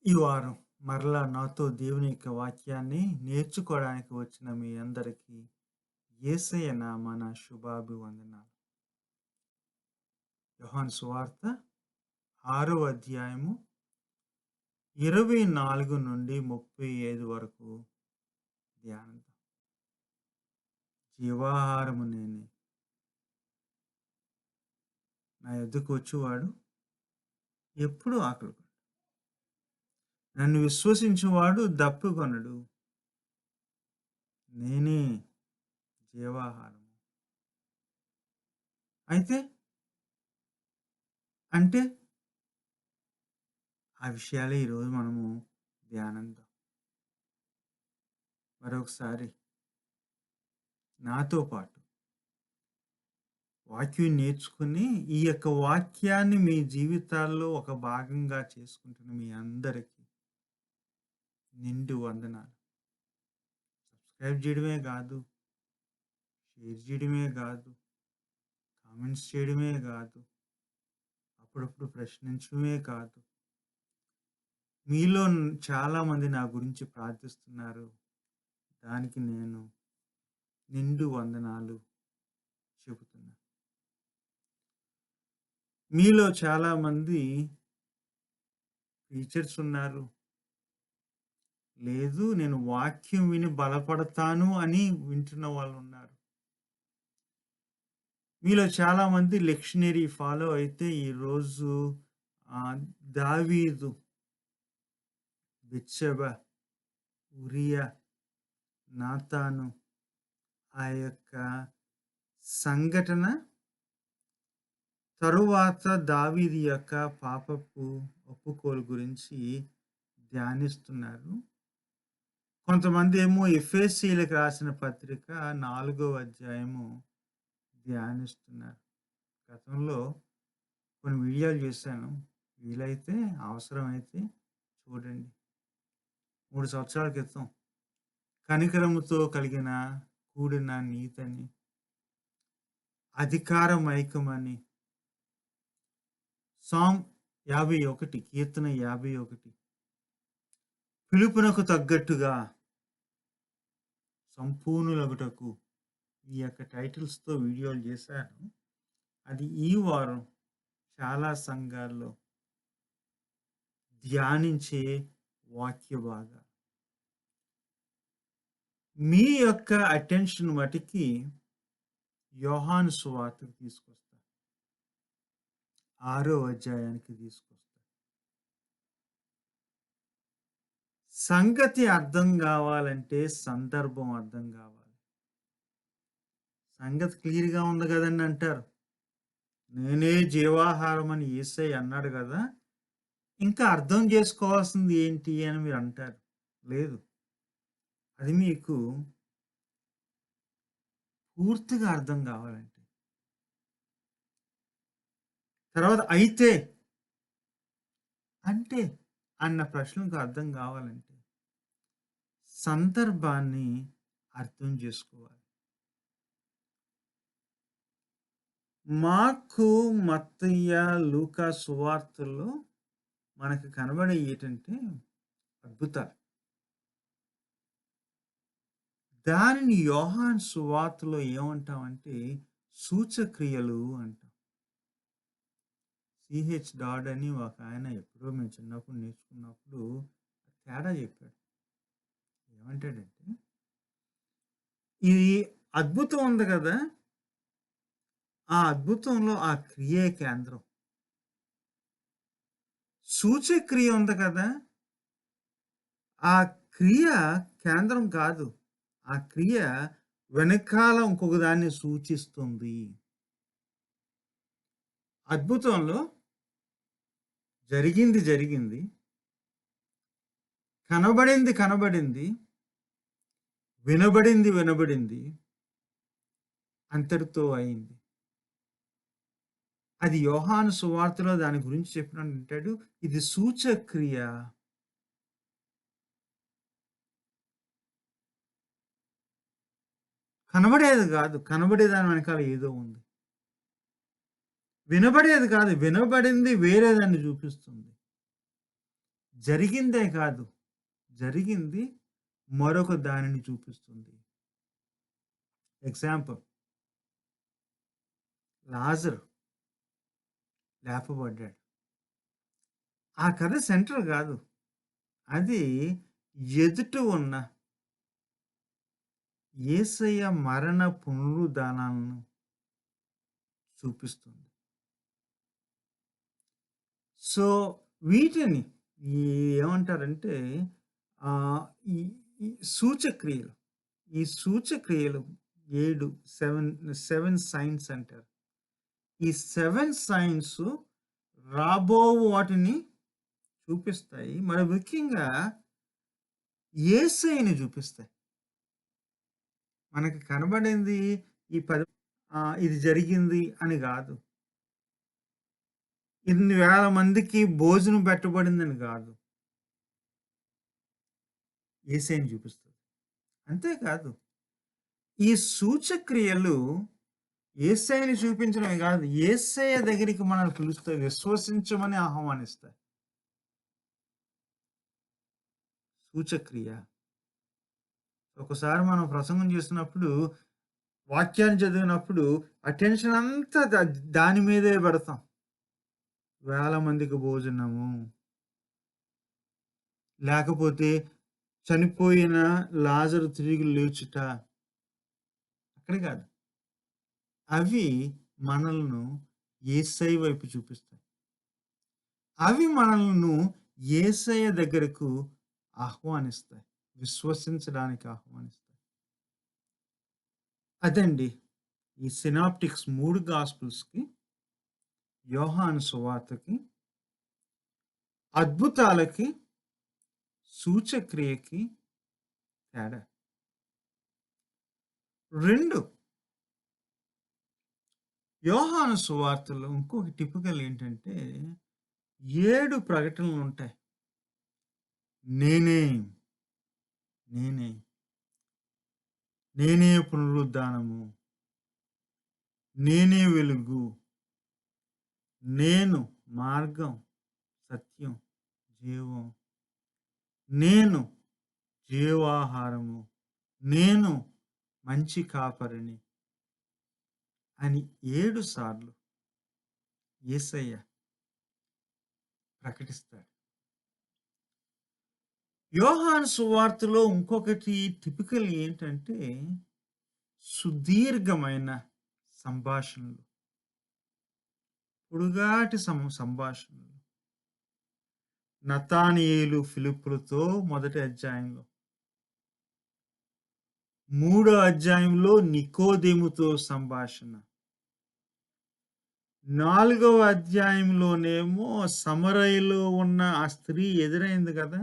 ఈ వారం మరలా నాతో దేవుని యొక్క వాక్యాన్ని నేర్చుకోవడానికి వచ్చిన మీ అందరికీ యేసయ్య నామాన శుభాభివందనాలు. యోహాను సువార్త 6వ అధ్యాయము 24 నుండి 35 వరకు ధ్యానిద్దాం. జీవాహారము నేనే, నా యొద్దకు వచ్చువాడు ఎప్పుడు ఆకలి కొనడు. నన్ను విశ్వసించువాడు దప్పికొనడు. నేనే జీవాహారము. అయితే అంటే ఆ విషయాలే ఈరోజు మనము ధ్యానిద్దాం. మరొకసారి నాతో పాటు వాక్యం నేర్చుకుని ఈ యొక్క వాక్యాన్ని మీ జీవితాల్లో ఒక భాగంగా చేసుకుంటున్న మీ అందరికీ నిండు వందనాలు. సబ్స్క్రైబ్ చేయడమే కాదు, షేర్ చేయడమే కాదు, కామెంట్స్ చేయడమే కాదు, అప్పుడప్పుడు ప్రశ్నించడమే కాదు. మీలో చాలామంది నా గురించి ప్రార్థిస్తున్నారు. దానికి నేను నిండు వందనాలు చెబుతున్నా. మీలో చాలామంది టీచర్స్ ఉన్నారు. లేదు, నేను వాక్యం విని బలపడతాను అని వింటున్న వాళ్ళున్నారు. మీలో చాలామంది లెక్షనరీ ఫాలో అయితే ఈరోజు దావీదు, బెత్షెబ, ఉరియా, నాతాను ఆ యొక్క సంఘటన తరువాత దావీదు యొక్క పాపపు ఒప్పుకోలు గురించి ధ్యానిస్తున్నారు. కొంతమంది ఏమో ఎఫెసీయులకు రాసిన పత్రిక 4వ అధ్యాయము ధ్యానిస్తున్నారు. గతంలో కొన్ని వీడియోలు చేశాను. వీలైతే అవసరమైతే చూడండి. 3 సంవత్సరాల క్రితం కనికరముతో కలిగిన కూడిన నీతని, అధికారం ఐక్యమని, సామ్ 51, కీర్తన 51, పిలుపునకు తగ్గట్టుగా సంపూర్ణులగుటకు ఈ యొక్క టైటిల్స్తో వీడియోలు చేశాను. అది ఈ వారం చాలా సంఘాల్లో ధ్యానించే వాక్య భాగాలు. మీ యొక్క అటెన్షన్ మటికి యోహాను సువార్తకు తీసుకొస్తా, 6వ అధ్యాయానికి తీసుకొస్తా. సంగతి అర్థం కావాలంటే సందర్భం అర్థం కావాలి. సంగతి క్లియర్గా ఉంది కదండి అంటారు. నేనే జీవాహారం అని యేసయ్య అన్నాడు కదా, ఇంకా అర్థం చేసుకోవాల్సింది ఏంటి అని మీరు అంటారు. లేదు, అది మీకు పూర్తిగా అర్థం కావాలంటే, తర్వాత అయితే అంటే అన్న ప్రశ్నకు అర్థం కావాలంటే సందర్భాన్ని అర్థం చేసుకోవాలి. మార్కు, మత్తయి, లూకా సువార్తల్లో మనకు కనబడే ఏంటంటే అద్భుతాలు. దానిని యోహాను సువార్తలో ఏమంటామంటే సూచక్రియలు అంటాం. సిహెచ్ డాడ్ అని ఒక ఆయన ఎప్పుడో మేము చిన్నప్పుడు నేర్చుకున్నప్పుడు తేడా చెప్పాడు. ఏమంటాడంటే, ఇది అద్భుతం ఉంది కదా, ఆ అద్భుతంలో ఆ క్రియే కేంద్రం. సూచక్రియ ఉంది కదా, ఆ క్రియ కేంద్రం కాదు. ఆ క్రియ వెనకాల ఇంకొక దాన్ని సూచిస్తుంది. అద్భుతంలో జరిగింది జరిగింది, కనబడింది కనబడింది, వినబడింది వినబడింది, అంతటితో అయింది. అది యోహాను సువార్తలో దాని గురించి చెప్పినట్టు అంటాడు, ఇది సూచక్రియ. కనబడేది కాదు, కనబడేదాని వెనకాల ఏదో ఉంది. వినబడేది కాదు, వినబడింది వేరేదాన్ని చూపిస్తుంది. జరిగిందే కాదు, జరిగింది మరొక దానిని చూపిస్తుంది. ఎగ్జాంపుల్, లాజరు లేపబడ్డాడు. ఆ కథ సెంటర్ గాదు. అది ఎదుట ఉన్న యేసయ్య మరణ పునరుద్ధానాలను చూపిస్తుంది. సో, వీటిని ఈ ఏమంటారంటే ఆహ్, ఈ ఈ సూచక్రియలు, ఈ సూచక్రియలు 7, 7 సైన్స్ అంటారు. ఈ 7 సైన్స్ రాబో వాటిని చూపిస్తాయి. మరి ముఖ్యంగా యేసయ్యని చూపిస్తాయి. మనకి కనబడింది ఈ ఇది జరిగింది అని గాదు. ఇన్ని వేల మందికి భోజనం పెట్టబడిందని గాదు. యేసయ్యని చూపిస్తది. అంతేకాదు, ఈ సూచక్రియలు యేసయ్యని చూపించడమే గాదు, యేసయ్య దగ్గరికి మనల్ని పిలుస్తాయి. విశ్వసించమని ఆహ్వానిస్తాయి. సూచక్రియ. ఒకసారి మనం ప్రసంగం చేస్తున్నప్పుడు, వాక్యాన్ని చదివినప్పుడు అటెన్షన్ అంతా దాని మీదే పెడతాం. వేల మందికి భోజనము. లేకపోతే చనిపోయిన లాజరు తిరిగి లేచుట. అక్కడ కాదు. అవి మనలను యేసయ్య వైపు చూపిస్తాయి. అవి మనలను యేసయ్య దగ్గరకు ఆహ్వానిస్తాయి. విశ్వసించడానికి ఆహ్వానిస్తాయి. అదండి ఈ సినాప్టిక్స్ 3 గాస్పెల్స్‌కి, యోహాను సువార్తకి, అద్భుతాలకి, సూచక్రియకి తేడా. 2 యోహాను సువార్తలో ఇంకొక టిపికల్ ఏంటంటే 7 ప్రకటనలుంటాయి. నేనే, నేనే, నేనే పునరుద్ధానము, నేనే వెలుగు, నేను మార్గం, సత్యం, జీవం, నేను జీవాహారము, నేను మంచి కాపరిని అని 7 సార్లు యేసయ్య ప్రకటిస్తాడు. యోహాను సువార్తలో ఇంకొకటి టిపికల్ ఏంటంటే సుదీర్ఘమైన సంభాషణలు. పొడుగాటి సంభాషణలు. నతానియేలు ఫిలిప్పులతో మొదటి అధ్యాయంలో, 3వ అధ్యాయంలో నికోదేముతో సంభాషణ, 4వ అధ్యాయంలోనేమో సమరయలో ఉన్న ఆ స్త్రీ ఎదురైంది కదా!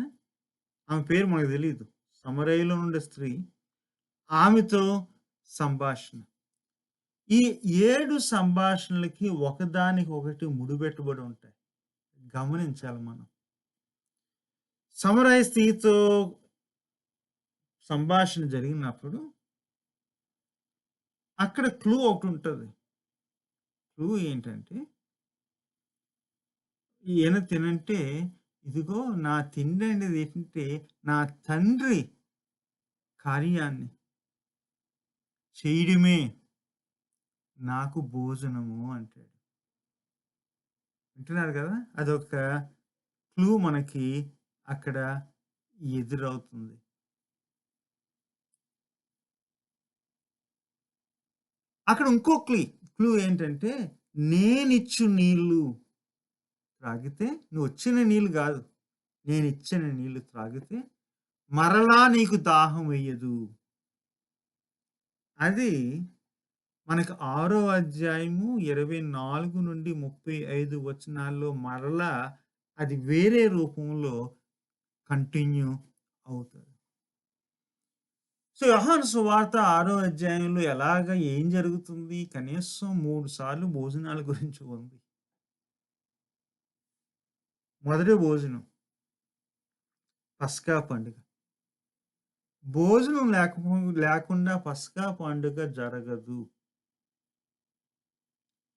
ఆమె పేరు మనకు తెలీదు. సమరయలో ఉండే స్త్రీ. ఆమెతో సంభాషణ. ఈ 7 సంభాషణలకి ఒకదానికొకటి ముడిపెట్టబడి ఉంటాయి. గమనించాలి మనం. సమరయ స్త్రీతో సంభాషణ జరిగినప్పుడు అక్కడ క్లూ ఒకటుంటది. క్లూ ఏంటంటే, ఈయన తినంటే, ఇదిగో నా తిండి అనేది ఏంటంటే, నా తండ్రి కార్యాన్ని చేయడమే నాకు భోజనము అంటాడు. వింటున్నారు కదా! అదొక క్లూ మనకి అక్కడ ఎదురవుతుంది. అక్కడ ఇంకో క్లూ ఏంటంటే, నేనిచ్చు నీళ్ళు త్రాగితే, నువ్వొచ్చిన నీళ్ళు గాదు. నేనిచ్చిన నీళ్ళు త్రాగితే మరలా నీకు దాహం వెయ్యదు. అది మనకు 6వ అధ్యాయము 24-35 వచనాల్లో మరలా అది వేరే రూపంలో కంటిన్యూ అవుతది. సో, యోహాను సువార్త 6వ అధ్యాయంలో ఏం జరుగుతుంది? కనీసం 3 సార్లు భోజనాల గురించి ఉంది. మొదటి భోజనం పస్కా పండుగ. భోజనం లేకుండా పస్కా పండుగ జరగదు.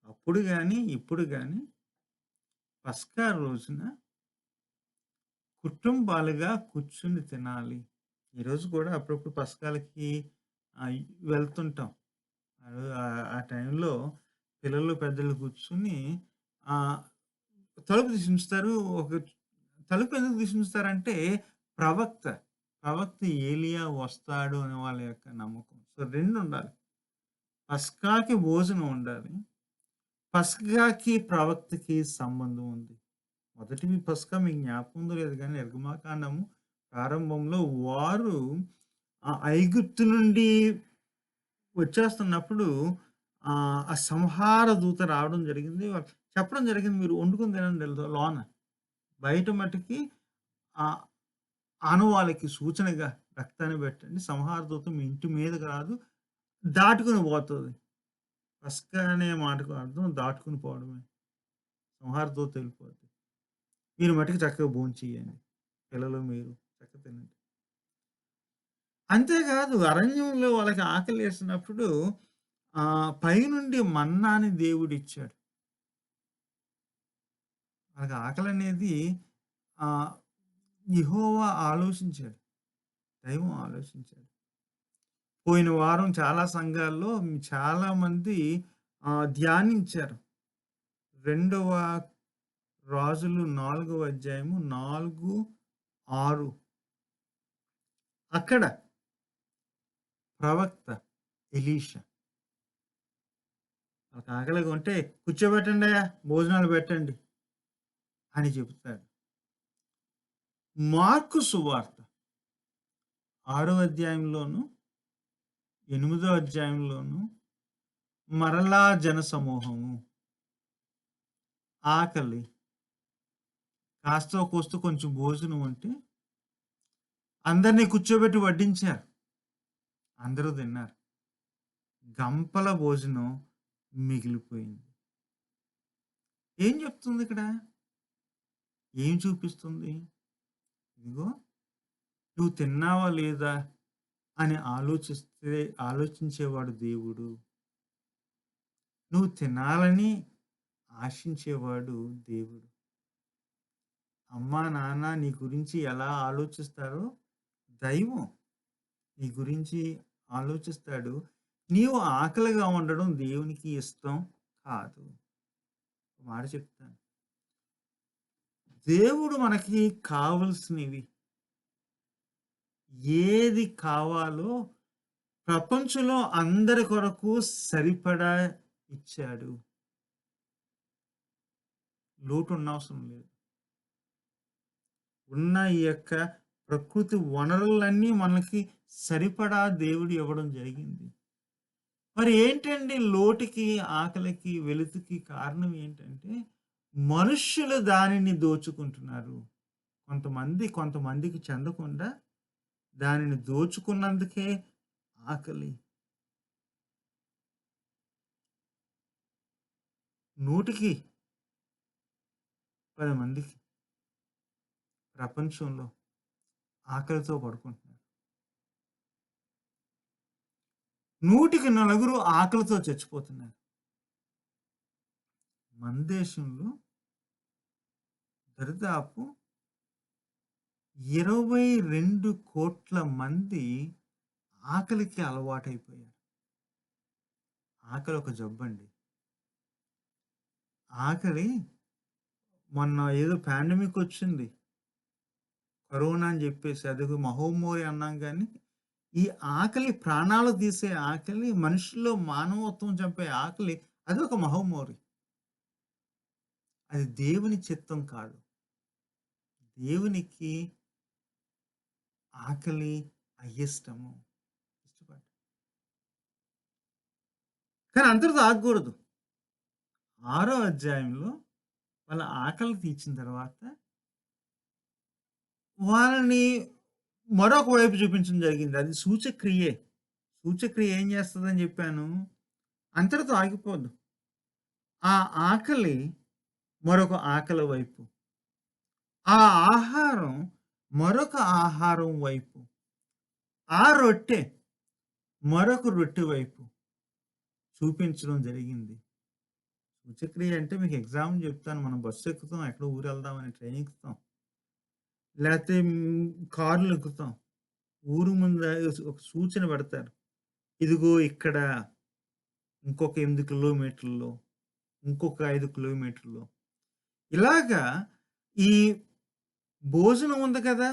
అప్పుడు గాని, ఇప్పుడు గాని పస్కా రోజున కుటుంబాలుగా కూర్చొని తినాలి. ఈరోజు కూడా అప్పుడప్పుడు పసకాలకి ఆహ్, వెళ్తుంటాం. ఆ టైంలో పిల్లలు, పెద్దలు కూర్చొని ఆహ్, తలుపు తీసి ఉంచుతారు. తలుపు ఎందుకు తీసి ఉంచుతారంటే ప్రవక్త, ప్రవక్త ఏలియా వస్తాడు అనే వాళ్ళ యొక్క నమ్మకం. సో, 2 ఉండాలి. పస్కాకి భోజనం ఉండాలి. పస్కాకి, ప్రవక్తకి సంబంధం ఉంది. మొదటి పస్కా మీకు జ్ఞాపకం ఉందో లేదో గానీ నిర్గమాకాండము ప్రారంభంలో వారు ఐగుప్తు నుండి వచ్చేస్తున్నప్పుడు ఆ సంహార దూత రావడం జరిగింది. చెప్పడం జరిగింది. మీరు వండుకొని తినండి లోన. బయట మట్టుకి ఆహ్, ఆనవాళ్ళకి సూచనగా రక్తాన్ని పెట్టండి. సంహార దూత మీ ఇంటి మీదకి రాదు. దాటుకొని పోతది. పస్కా అనే మాటకు అర్థం దాటుకొని పోవడమే. సంహార దూత వెళ్ళిపోద్ది. మీరు మట్టుకు చక్కగా భోంచేయండి. పిల్లలు మీరు చక్కగా తినండి. అంతేకాదు అరణ్యంలో వాళ్ళకి ఆకలేసినప్పుడు పైనుండి మన్నాని దేవుడిచ్చాడు. వాళ్ళకి ఆకలనేది ఆహ్, యెహోవా ఆలోచించాడు. దైవం ఆలోచించాడు. పోయిన వారం చాలా సంఘాల్లో చాలామంది ధ్యానించారు. రెండవ రాజులు 4వ అధ్యాయము 4, 6 అక్కడ ప్రవక్త ఎలీషా వాళ్ళకి ఆకలిగా ఉంటే కూర్చోబెట్టండయ్యా! భోజనాలు పెట్టండి అని చెబుతాడు. మార్కు సువార్త 6వ అధ్యాయంలోను, 8దో అధ్యాయంలోను మరలా జనసమూహము, ఆకలి, కాస్తో కూస్తో కొంచెం భోజనం ఉంటే అందరిని కూర్చోబెట్టి వడ్డించారు. అందరూ తిన్నారు. గంపల భోజనం మిగిలిపోయింది. ఏం చెప్తుందిక్కడ? ఏం చూపిస్తుంది? ఇదిగో నువ్వు తిన్నావా లేదా అని ఆలోచించేవాడు దేవుడు. నువ్వు తినాలని ఆశించేవాడు దేవుడు. అమ్మా, నాన్న నీ గురించి ఎలా ఆలోచిస్తారో దైవం నీ గురించి ఆలోచిస్తాడు. నీవు ఆకలిగా ఉండడం దేవునికి ఇష్టం కాదు. ఒక మాట చెప్తాను. దేవుడు మనకి కావాల్సినవి ఏది కావాలో ప్రపంచంలో అందరి కొరకు సరిపడా ఇచ్చాడు. లోటు ఉండవసరం లేదు. ఉన్న ఈ యొక్క ప్రకృతి వనరులన్నీ మనకి సరిపడా దేవుడు ఇవ్వడం జరిగింది. మరి ఏంటండి లోటుకి, ఆకలికి, వెలుతుకి కారణం ఏంటంటే మనుష్యులు దానిని దోచుకుంటున్నారు. కొంతమందికి చెందకుండా దానిని దోచుకున్నందుకే ఆకలి. 100కి 10 మందికి ప్రపంచంలో ఆకలితో పడుకుంటున్నారు. 100కి నలుగురు ఆకలితో చచ్చిపోతున్నారు. మన దేశంలో దరిదాపు 22,00,00,000 మంది ఆకలికి అలవాటైపోయారు. ఆకలి ఒక జబ్బండి. ఆకలి మొన్న ఏదో పాండమిక్ వచ్చింది. కరోనా అని జెప్పేసి అదొక మహమ్మారి అన్నాం గానీ, ఈ ఆకలి ప్రాణాలు తీసే ఆకలి, మనుషుల్లో మానవత్వం చంపే ఆకలి అదొక మహమ్మారి. అది దేవుని చిత్తం కాదు. దేవునికి ఆకలి అయిష్టము. ఇష్టపడ్డాడు. కానీ అంతటితో ఆగకూడదు. 6వ అధ్యాయంలో వాళ్ళ ఆకలి తీర్చిన తర్వాత వాళ్ళని మరొక వైపు చూపించడం జరిగింది. అది సూచక్రియే. సూచక్రియ ఏం చేస్తదని జెప్పాను. అంతటితో ఆగిపోదు. ఆ ఆకలి మరొక ఆకలి వైపు. ఆ ఆహారం మరొక ఆహారం వైపు. ఆ రొట్టె మరొక రొట్టె వైపు చూపించడం జరిగింది. సూచక్రియ అంటే మీకు ఎగ్జాంపుల్ చెప్తాను. మనం బస్సు ఎక్కుతాం. ఎక్కడో ఊరెళ్దామని ట్రైన్ ఎక్కుతాం. లేతే కార్‌లెక్కుతాం. ఊరు ముందు ఒక సూచన పెడతారు. ఇదిగో ఇక్కడ ఇంకొక 8 కిలోమీటర్లు, ఇంకొక 5 కిలోమీటర్లు. ఇలాగా ఈ భోజనం ఉంది కదా!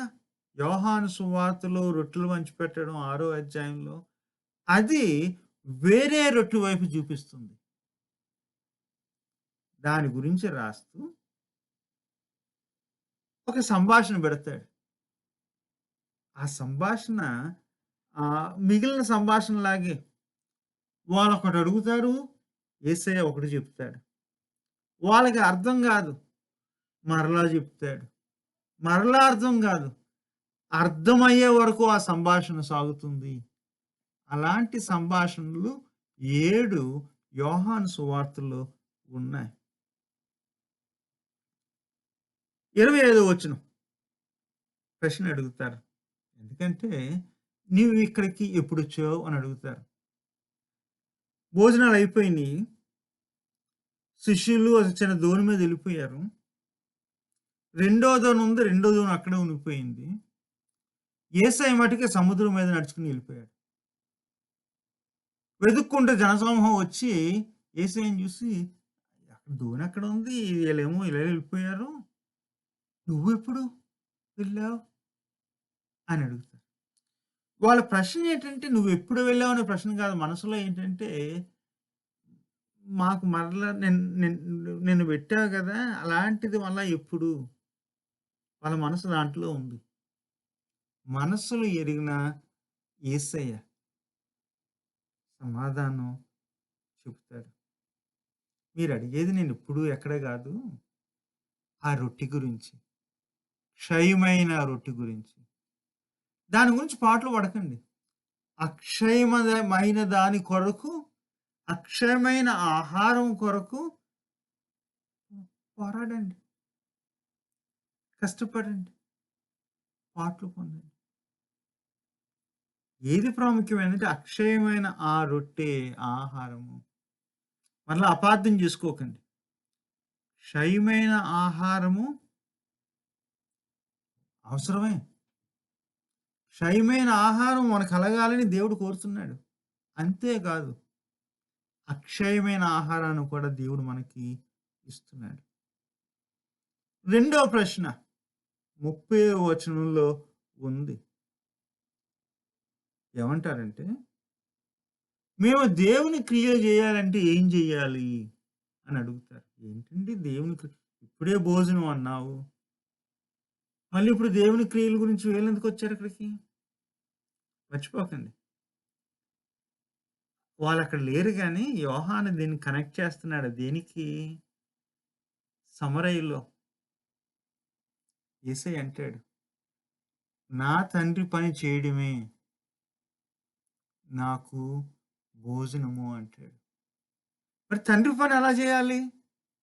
యోహాను సువార్తలో రొట్టెలు పంచిపెట్టడం 6 అధ్యాయంలో. అది వేరే రొట్టె వైపు చూపిస్తుంది. దాని గురించి రాస్తూ ఒక సంభాషణ పెడతాడు. ఆ సంభాషణ మిగిలిన సంభాషణలాగే. వాళ్ళొకటి అడుగుతారు. యేసయ్య ఒకటి చెప్తాడు. వాళ్ళకి అర్థం గాదు. మరలా చెప్తాడు. మరలా అర్థం గాదు. అర్థమయ్యే వరకు ఆ సంభాషణ సాగుతుంది. అలాంటి సంభాషణలు 7 యోహాను సువార్తల్లో ఉన్నాయి. 25 వచనం ప్రశ్న అడుగుతారు. ఎందుకంటే, "నీవు ఇక్కడికి ఎప్పుడొచ్చావు?" అని అడుగుతారు. భోజనాలయిపోయినియి. శిష్యులు ఒక చిన్న దోణి మీద ఎళ్ళిపోయారు. రెండో దోణి ఉంది. రెండో దోణి అక్కడే ఉండిపోయింది. యేసయ్య మటుకే సముద్రం మీద నడుచుకొని ఎళ్ళిపోయాడు. వెతుక్కుంటే జనసమూహం వచ్చి యేసయ్యని చూసి, "దోణి అక్కడ ఉంది. ఈళ్ళేమో ఇలా ఎళ్ళిపోయారు. నువ్వెప్పుడు వెళ్ళావు?" అని అడుగుతారు. వాళ్ళ ప్రశ్న ఏంటంటే, "నువ్వెప్పుడు వెళ్ళావు?" అనే ప్రశ్న కాదు. మనసులో ఏంటంటే, మాకు మరలా నిన్ను పెట్టావు గదా! అలాంటిది మళ్ళా ఎప్పుడు? వాళ్ళ మనసు దాంట్లో ఉంది. మనస్సులు ఎరిగిన యేసయ్య సమాధానం చెప్తాడు. మీరడిగేది నేనెప్పుడు ఎక్కడ గాదు. ఆ రొట్టె గురించి. క్షయమైన రొట్టె గురించి. దాని గురించి పాటలు పడకండి. అక్షయమైన దాని కొరకు, అక్షయమైన ఆహారం కొరకు పోరాడండి. కష్టపడండి. పాటలు పొందండి. ఏది ప్రాముఖ్యమైనదంటే అక్షయమైన ఆ రొట్టె, ఆహారము. మరలా అపార్థం జేసుకోకండి. క్షయమైన ఆహారము అవసరమే. క్షయమైన ఆహారం మనకు కలగాలని దేవుడు కోరుతున్నాడు. అంతేకాదు, అక్షయమైన ఆహారాన్ని కూడా దేవుడు మనకి ఇస్తున్నాడు. రెండో ప్రశ్న 30వ వచనంలో ఉంది. ఏమంటారంటే, "మేము దేవుని క్రియలు జేయాలంటే ఏం జేయాలి?" అని అడుగుతారు. ఏంటండి దేవుని ఇప్పుడే భోజనం అన్నావు. మళ్ళీ ఇప్పుడు దేవుని క్రియల గురించి వీళ్ళెందుకొచ్చారు ఇక్కడికి? మర్చిపోకండి. వాళ్ళక్కడ లేరు గానీ, యోహాను దీన్ని కనెక్ట్ చేస్తున్నాడు. దేనికి? సమరయలో యేసయ్య అంటాడు, "నా తండ్రి పని చేయడమే నాకు భోజనము" అంటాడు. మరి తండ్రి పని ఎలా చేయాలి?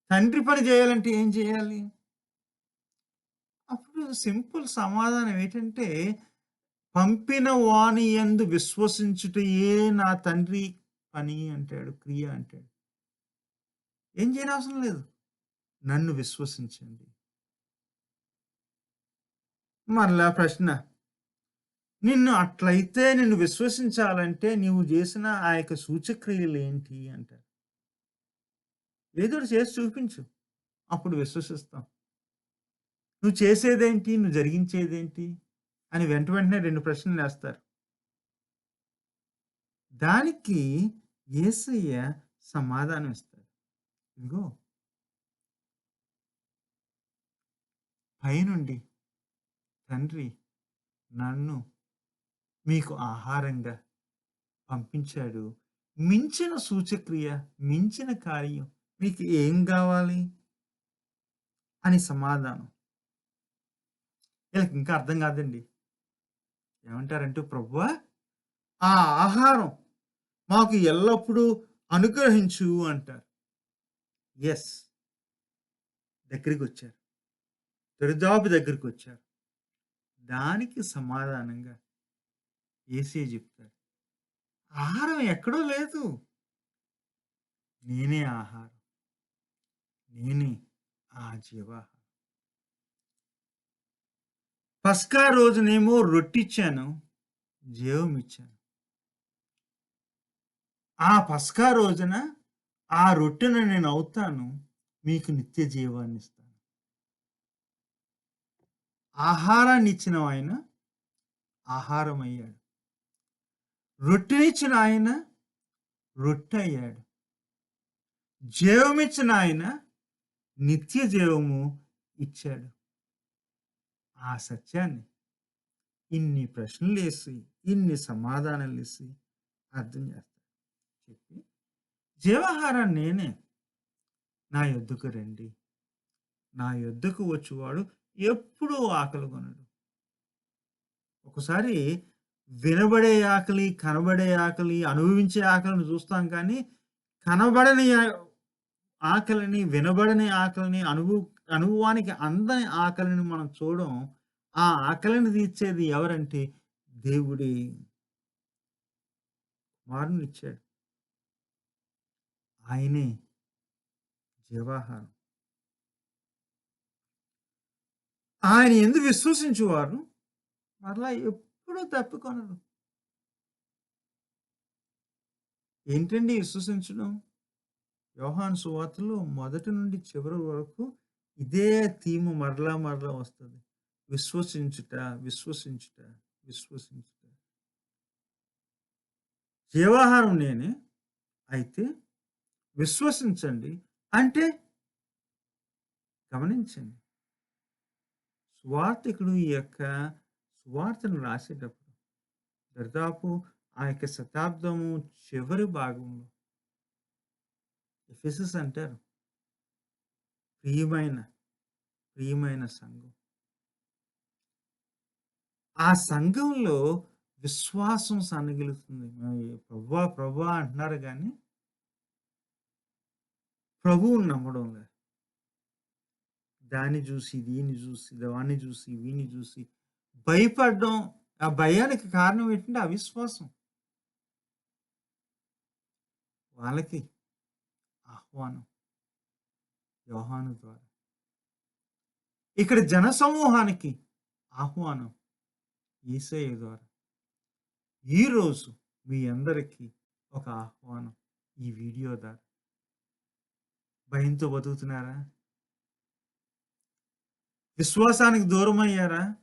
తండ్రి పని చేయాలంటే ఏం చేయాలి? అప్పుడు సింపుల్ సమాధానం ఏంటంటే, "పంపిన వాని యందు విశ్వసించుటయే నా తండ్రి పని" అంటాడు. క్రియ అంటాడు. ఏం చేయనవసరం లేదు. నన్ను విశ్వసించండి. మరలా ప్రశ్న, నిన్ను విశ్వసించాలంటే నీవు చేసిన ఆ యొక్క సూచక్రియలేంటి అంటారు. ఏదోకటి చేసి చూపించు. అప్పుడు విశ్వసిస్తాం. నువ్వు చేసేదేంటి? నువ్వు జరిగించేదేంటి? అని వెంటనే 2 ప్రశ్నలేస్తారు. దానికి యేసయ్య సమాధానం ఇస్తాడు. ఇదిగో పైనుండి తండ్రి నన్ను మీకు ఆహారంగా పంపించాడు. మించిన సూచక్రియ, మించిన కార్యం మీకు ఏం గావాలి? అని సమాధానం. ఈళ్ళకింకా అర్థం కాదండి. ఏమంటారంటే, "ప్రభువా! ఆ ఆహారం మాకు ఎల్లప్పుడూ అనుగ్రహించు" అంటారు. యెస్. దగ్గరికొచ్చారు. దరిదాపు దగ్గరికొచ్చారు. దానికి సమాధానంగా యేసయ్య జెప్తాడు. ఆహారం ఎక్కడో లేదు. నేనే ఆహారం. నేనే ఆ జీవాహారం. పస్కా రోజునేమో రొట్టిచ్చాను, జీవమిచ్చాను. ఆ పస్కా రోజున ఆ రొట్టెను నేనవుతాను, మీకు నిత్య జీవాన్నిస్తాను. ఆహారాన్నిచ్చిన ఆయన ఆహారమయ్యాడు. రొట్టెనిచ్చిన ఆయన రొట్టెయ్యాడు. జీవమిచ్చిన ఆయన నిత్య జీవము ఇచ్చాడు. ఆ సత్యాన్ని ఇన్ని ప్రశ్నలేసి, ఇన్ని సమాధానాలిసి అర్థం చేస్తాడు. చెప్పి జీవాహారం నేనే. నా యొద్దకు రండి. నా యొద్దకు వచ్చువాడు ఎప్పుడూ ఆకలిగొనడు. ఒకసారి వినబడే ఆకలి, కనబడే ఆకలి, అనుభవించే ఆకలిని చూస్తాం కానీ, కనబడని ఆకలిని, వినబడని ఆకలిని, అనుభవానికి అందని ఆకలిని మనం చూడం. ఆ ఆకలిని తీర్చేది ఎవరంటే దేవుడే కుమారునిచ్చాడు. ఆయనే జీవాహారం. ఆయన యందు విశ్వసించువారు మరలా ఎప్పుడూ తప్పికొనరు. ఏంటండి విశ్వసించడం? యోహాను సువార్తలో మొదటి నుండి చివరి వరకు ఇదే థీమ్ మరలా మరలా వస్తది. విశ్వసించుట, విశ్వసించుట, విశ్వసించుట. జీవాహారం నేనే. అయితే విశ్వసించండి. అంటే గమనించండి. సువార్తికుడు ఈ యొక్క సువార్తను రాసేటప్పుడు దాదాపు ఆ యొక్క శతాబ్దము చివరి భాగంలో ఎఫెసస్ అంటారు. ప్రియమైన, ప్రియమైన సంఘం. ఆ సంఘంలో విశ్వాసం సన్నగిల్లుతుంది. ప్రభువా, ప్రభువా అంటున్నారు గానీ, ప్రభువుని నమ్మడం లేదు. దాన్ని జూసి, దీన్ని జూసి, వాడిని జూసి, వీడిని జూసి భయపడడం. ఆ భయానికి కారణం ఏంటంటే అవిశ్వాసం. వాళ్ళకి ఆహ్వానం యోహాను ద్వారా. ఇక్కడ జనసమూహానికి ఆహ్వానం యేసయ్య ద్వారా. ఈరోజు మీ అందరికీ ఒక ఆహ్వానం ఈ వీడియో ద్వారా. భయంతో బతుకుతున్నారా? విశ్వాసానికి దూరమయ్యారా?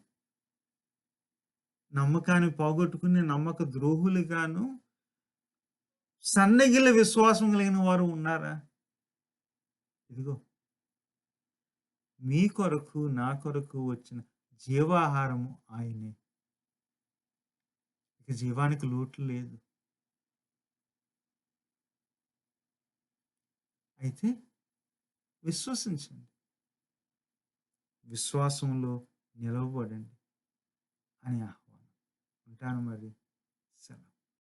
నమ్మకాన్ని పోగొట్టుకుని నమ్మక ద్రోహులుగాను, సన్నగిల్ల విశ్వాసం కలిగిన వారు ఉన్నారా? ఇదిగో మీ కొరకు, నా కొరకు వచ్చిన జీవాహారము ఆయనే. ఇక జీవానికి లోటు లేదు. అయితే విశ్వసించండి. విశ్వాసంలో నిలవబడండి అని ఆహ్వానం. ఉంటాను మరి. సెలవు.